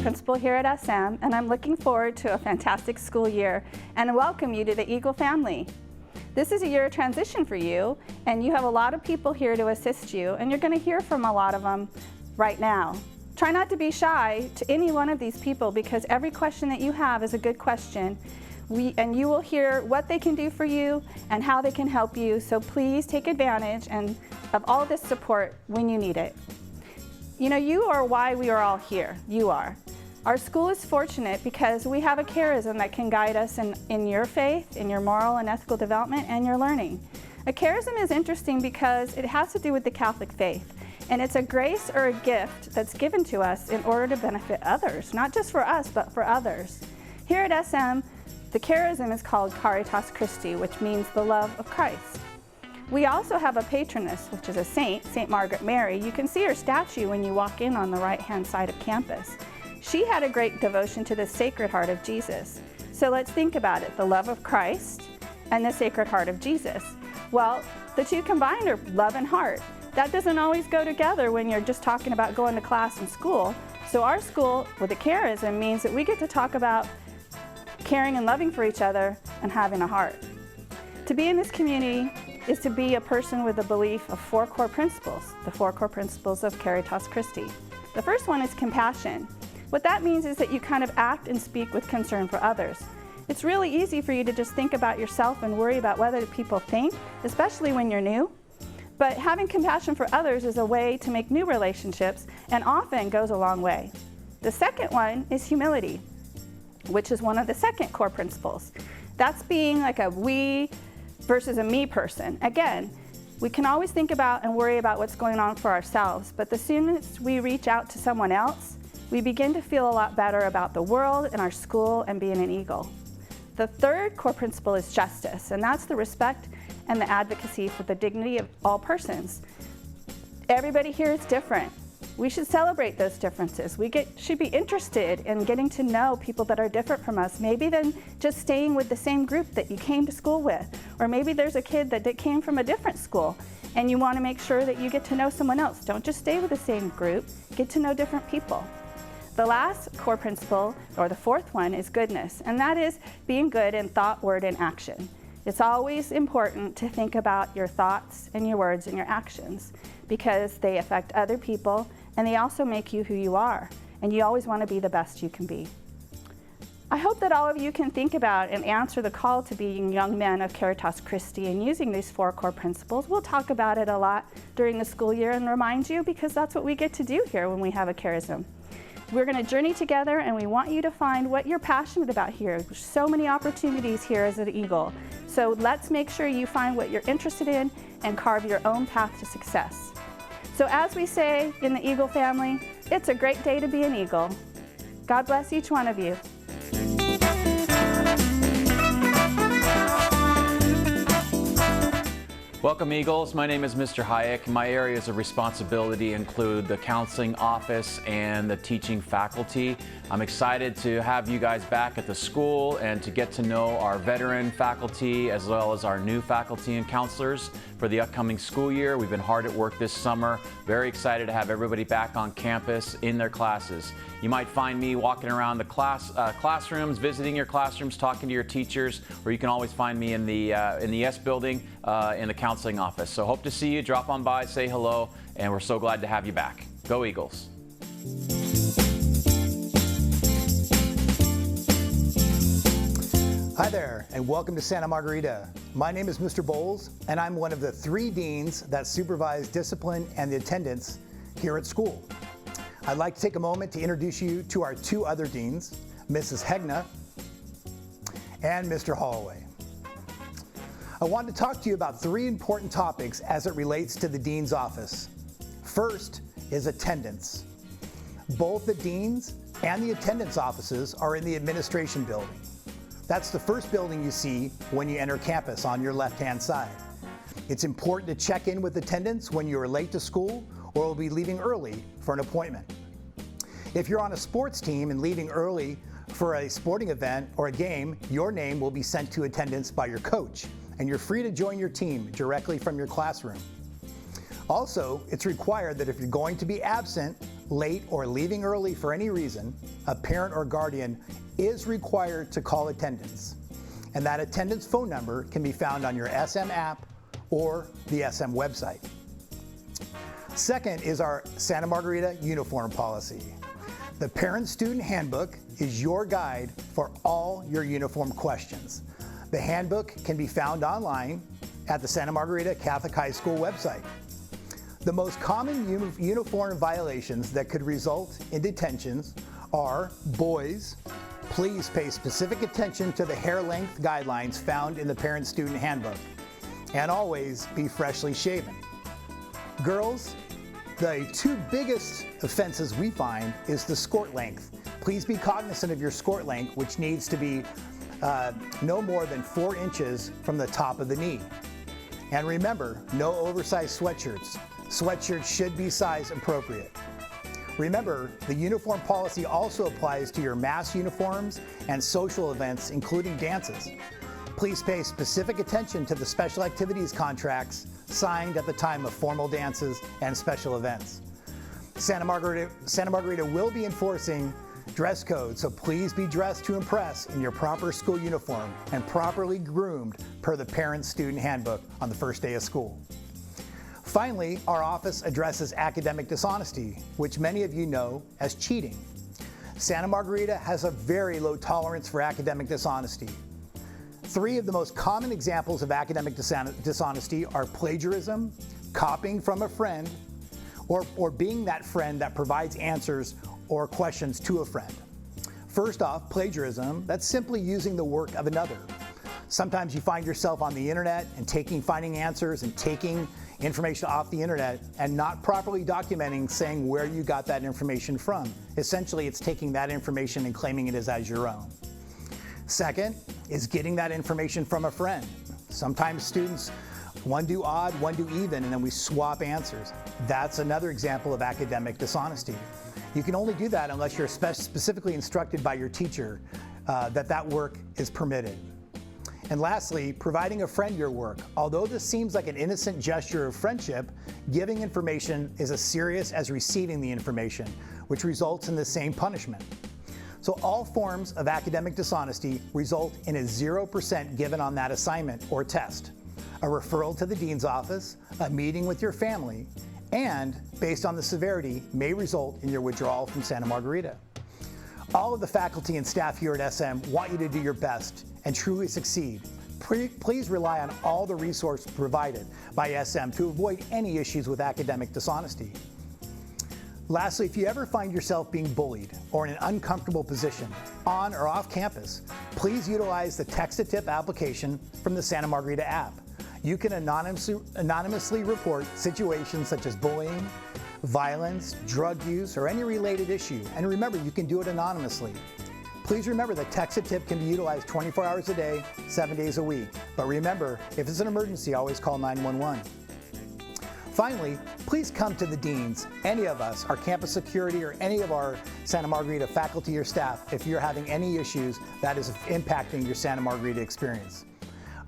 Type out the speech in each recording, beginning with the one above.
principal here at SM, and I'm looking forward to a fantastic school year and welcome you to the Eagle family. This is a year of transition for you, and you have a lot of people here to assist you, and you're going to hear from a lot of them right now. Try not to be shy to any one of these people, because every question that you have is a good question. And you will hear what they can do for you and how they can help you, so please take advantage of all this support when you need it. You know, you are why we are all here. You are. Our school is fortunate because we have a charism that can guide us in your faith, in your moral and ethical development, and your learning. A charism is interesting because it has to do with the Catholic faith, and it's a grace or a gift that's given to us in order to benefit others, not just for us, but for others. Here at SM, the charism is called Caritas Christi, which means the love of Christ. We also have a patroness, which is a saint, St. Margaret Mary. You can see her statue when you walk in on the right-hand side of campus. She had a great devotion to the Sacred Heart of Jesus. So let's think about it, the love of Christ and the Sacred Heart of Jesus. Well, the two combined are love and heart. That doesn't always go together when you're just talking about going to class and school. So our school with the charism means that we get to talk about caring and loving for each other and having a heart. To be in this community is to be a person with a belief of 4 core principles, the 4 core principles of Caritas Christi. The first one is compassion. What that means is that you kind of act and speak with concern for others. It's really easy for you to just think about yourself and worry about what other people think, especially when you're new. But having compassion for others is a way to make new relationships and often goes a long way. The second one is humility, which is one of the second core principles. That's being like a we versus a me person. Again, we can always think about and worry about what's going on for ourselves, but the sooner we reach out to someone else, we begin to feel a lot better about the world and our school and being an Eagle. The third core principle is justice, and that's the respect and the advocacy for the dignity of all persons. Everybody here is different. We should celebrate those differences. We should be interested in getting to know people that are different from us, maybe than just staying with the same group that you came to school with. Or maybe there's a kid that came from a different school and you want to make sure that you get to know someone else. Don't just stay with the same group, get to know different people. The last core principle, or the fourth one, is goodness, and that is being good in thought, word, and action. It's always important to think about your thoughts and your words and your actions, because they affect other people and they also make you who you are, and you always want to be the best you can be. I hope that all of you can think about and answer the call to being young men of Caritas Christi and using these 4 core principles. We'll talk about it a lot during the school year and remind you, because that's what we get to do here when we have a charism. We're going to journey together, and we want you to find what you're passionate about here. There's so many opportunities here as an Eagle. So let's make sure you find what you're interested in and carve your own path to success. So as we say in the Eagle family, it's a great day to be an Eagle. God bless each one of you. Welcome, Eagles. My name is Mr. Hayek. My areas of responsibility include the counseling office and the teaching faculty. I'm excited to have you guys back at the school and to get to know our veteran faculty as well as our new faculty and counselors for the upcoming school year. We've been hard at work this summer. Very excited to have everybody back on campus in their classes. You might find me walking around the classrooms, visiting your classrooms, talking to your teachers, or you can always find me in the S building in the counseling office. So hope to see you. Drop on by, say hello, and we're so glad to have you back. Go Eagles. Hi there, and welcome to Santa Margarita. My name is Mr. Bowles, and I'm one of the 3 deans that supervise discipline and the attendance here at school. I'd like to take a moment to introduce you to our 2 other deans, Mrs. Hegna and Mr. Holloway. I want to talk to you about 3 important topics as it relates to the dean's office. First is attendance. Both the deans and the attendance offices are in the administration building. That's the first building you see when you enter campus on your left-hand side. It's important to check in with attendance when you are late to school or will be leaving early for an appointment. If you're on a sports team and leaving early for a sporting event or a game, your name will be sent to attendance by your coach, and you're free to join your team directly from your classroom. Also, it's required that if you're going to be absent late, or leaving early for any reason, a parent or guardian is required to call attendance. And that attendance phone number can be found on your SM app or the SM website. Second is our Santa Margarita uniform policy. The Parent-Student Handbook is your guide for all your uniform questions. The handbook can be found online at the Santa Margarita Catholic High School website. The most common uniform violations that could result in detentions are: boys, please pay specific attention to the hair length guidelines found in the Parent-Student Handbook, and always be freshly shaven. Girls, the two biggest offenses we find is the skirt length. Please be cognizant of your skirt length, which needs to be no more than 4 inches from the top of the knee. And remember, no oversized sweatshirts. Sweatshirts should be size appropriate. Remember, the uniform policy also applies to your mass uniforms and social events, including dances. Please pay specific attention to the special activities contracts signed at the time of formal dances and special events. Santa Margarita will be enforcing dress code, so please be dressed to impress in your proper school uniform and properly groomed per the Parent-Student Handbook on the first day of school. Finally, our office addresses academic dishonesty, which many of you know as cheating. Santa Margarita has a very low tolerance for academic dishonesty. 3 of the most common examples of academic dishonesty are plagiarism, copying from a friend, or being that friend that provides answers or questions to a friend. First off, plagiarism, that's simply using the work of another. Sometimes you find yourself on the internet and finding answers and taking information off the internet and not properly documenting, saying where you got that information from. Essentially, it's taking that information and claiming it as your own. Second is getting that information from a friend. Sometimes students, one do odd, one do even, and then we swap answers. That's another example of academic dishonesty. You can only do that unless you're specifically instructed by your teacher that work is permitted. And lastly, providing a friend your work. Although this seems like an innocent gesture of friendship, giving information is as serious as receiving the information, which results in the same punishment. So all forms of academic dishonesty result in a 0% given on that assignment or test, a referral to the dean's office, a meeting with your family, and, based on the severity, may result in your withdrawal from Santa Margarita. All of the faculty and staff here at SM want you to do your best and truly succeed. Please rely on all the resources provided by SM to avoid any issues with academic dishonesty. Lastly, if you ever find yourself being bullied or in an uncomfortable position on or off campus, please utilize the text-to-tip application from the Santa Margarita app. You can anonymously report situations such as bullying, violence, drug use, or any related issue. And remember, you can do it anonymously. Please remember that text-to-tip can be utilized 24 hours a day, 7 days a week. But remember, if it's an emergency, always call 911. Finally, please come to the deans, any of us, our campus security, or any of our Santa Margarita faculty or staff if you're having any issues that is impacting your Santa Margarita experience.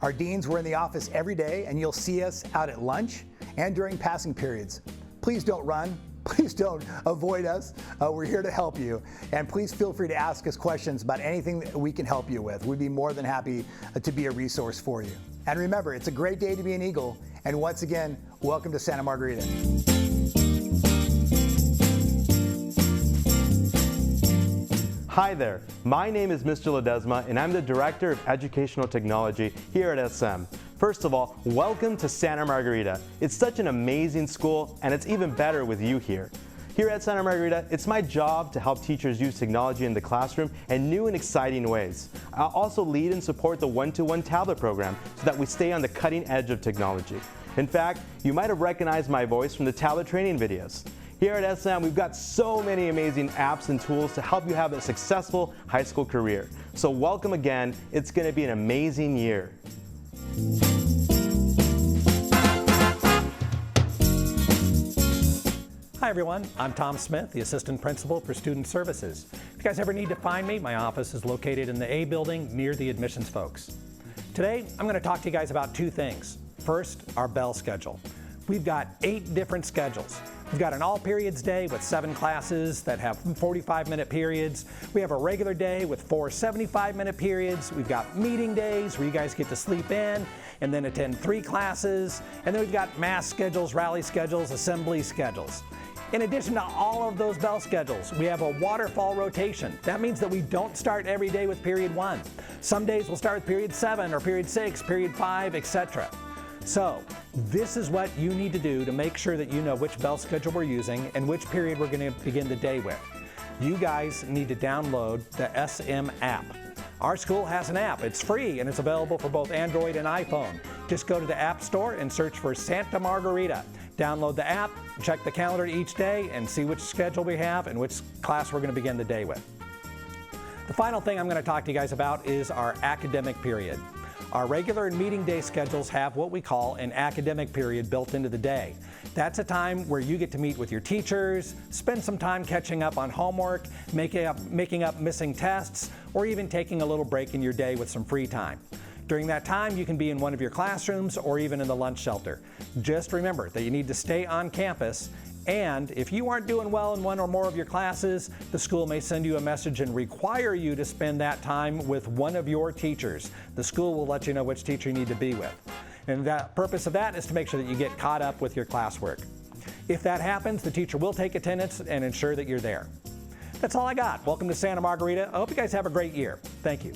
Our deans, we're in the office every day, and you'll see us out at lunch and during passing periods. Please don't run. Please don't avoid us. We're here to help you. And please feel free to ask us questions about anything that we can help you with. We'd be more than happy to be a resource for you. And remember, it's a great day to be an Eagle. And once again, welcome to Santa Margarita. Hi there, my name is Mr. Ledesma and I'm the Director of Educational Technology here at SM. First of all, welcome to Santa Margarita. It's such an amazing school and it's even better with you here. Here at Santa Margarita, it's my job to help teachers use technology in the classroom in new and exciting ways. I'll also lead and support the one-to-one tablet program so that we stay on the cutting edge of technology. In fact, you might have recognized my voice from the tablet training videos. Here at SM, we've got so many amazing apps and tools to help you have a successful high school career. So welcome again. It's going to be an amazing year. Hi everyone, I'm Tom Smith, the Assistant Principal for Student Services. If you guys ever need to find me, my office is located in the A building near the admissions folks. Today, I'm going to talk to you guys about 2 things. First, our bell schedule. We've got 8 different schedules. We've got an all periods day with 7 classes that have 45-minute periods. We have a regular day with 4 75-minute periods. We've got meeting days where you guys get to sleep in and then attend 3 classes. And then we've got mass schedules, rally schedules, assembly schedules. In addition to all of those bell schedules, we have a waterfall rotation. That means that we don't start every day with period 1. Some days we'll start with period 7 or period 6, period 5, etc. So this is what you need to do to make sure that you know which bell schedule we're using and which period we're going to begin the day with. You guys need to download the SM app. Our school has an app. It's free and it's available for both Android and iPhone. Just go to the App Store and search for Santa Margarita. Download the app, check the calendar each day, and see which schedule we have and which class we're going to begin the day with. The final thing I'm going to talk to you guys about is our academic period. Our regular and meeting day schedules have what we call an academic period built into the day. That's a time where you get to meet with your teachers, spend some time catching up on homework, making up missing tests, or even taking a little break in your day with some free time. During that time, you can be in one of your classrooms or even in the lunch shelter. Just remember that you need to stay on campus, and if you aren't doing well in one or more of your classes, the school may send you a message and require you to spend that time with one of your teachers. The school will let you know which teacher you need to be with. And the purpose of that is to make sure that you get caught up with your classwork. If that happens, the teacher will take attendance and ensure that you're there. That's all I got. Welcome to Santa Margarita. I hope you guys have a great year. Thank you.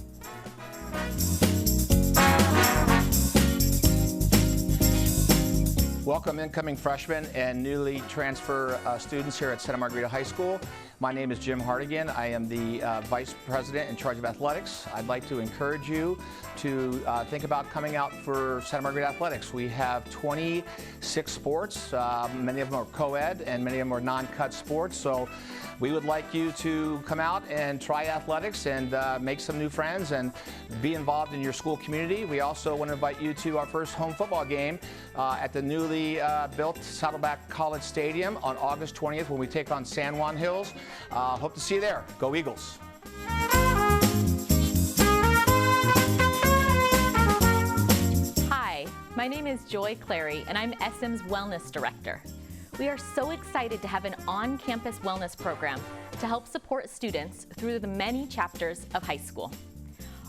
Welcome incoming freshmen and newly transfer students here at Santa Margarita High School. My name is Jim Hartigan. I am the Vice President in charge of athletics. I'd like to encourage you to think about coming out for Santa Margarita Athletics. We have 26 sports. Many of them are co-ed and many of them are non-cut sports. So we would like you to come out and try athletics and make some new friends and be involved in your school community. We also want to invite you to our first home football game at the newly built Saddleback College Stadium on August 20th when we take on San Juan Hills. Hope to see you there. Go Eagles. Hi, my name is Joy Clary and I'm SM's Wellness Director. We are so excited to have an on-campus wellness program to help support students through the many chapters of high school.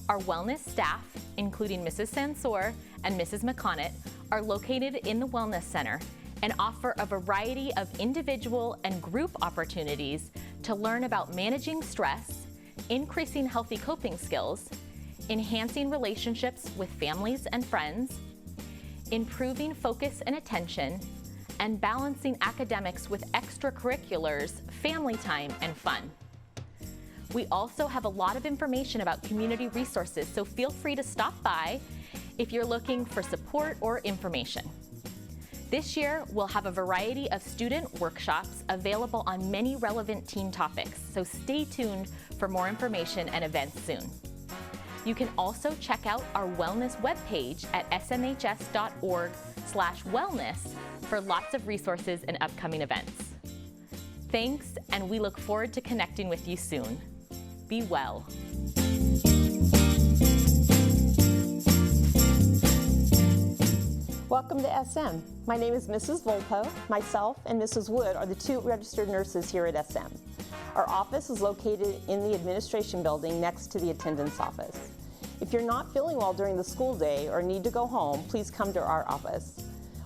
Our wellness staff, including Mrs. Sansor and Mrs. McConnett, are located in the Wellness Center and offer a variety of individual and group opportunities to learn about managing stress, increasing healthy coping skills, enhancing relationships with families and friends, improving focus and attention, and balancing academics with extracurriculars, family time, and fun. We also have a lot of information about community resources, so feel free to stop by if you're looking for support or information. This year, we'll have a variety of student workshops available on many relevant teen topics, so stay tuned for more information and events soon. You can also check out our wellness webpage at smhs.org/wellness for lots of resources and upcoming events. Thanks, and we look forward to connecting with you soon. Be well. Welcome to SM. My name is Mrs. Volpo. Myself and Mrs. Wood are the 2 registered nurses here at SM. Our office is located in the administration building next to the attendance office. If you're not feeling well during the school day or need to go home, please come to our office.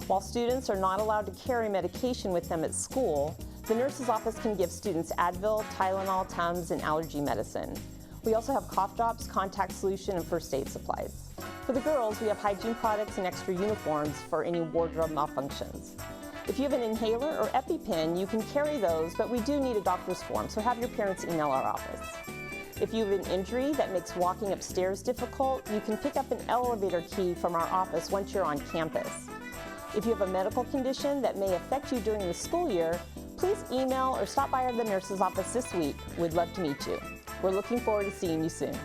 While students are not allowed to carry medication with them at school, the nurse's office can give students Advil, Tylenol, Tums, and allergy medicine. We also have cough drops, contact solution, and first aid supplies. For the girls, we have hygiene products and extra uniforms for any wardrobe malfunctions. If you have an inhaler or EpiPen, you can carry those, but we do need a doctor's form, so have your parents email our office. If you have an injury that makes walking upstairs difficult, you can pick up an elevator key from our office once you're on campus. If you have a medical condition that may affect you during the school year, please email or stop by the nurse's office this week. We'd love to meet you. We're looking forward to seeing you soon.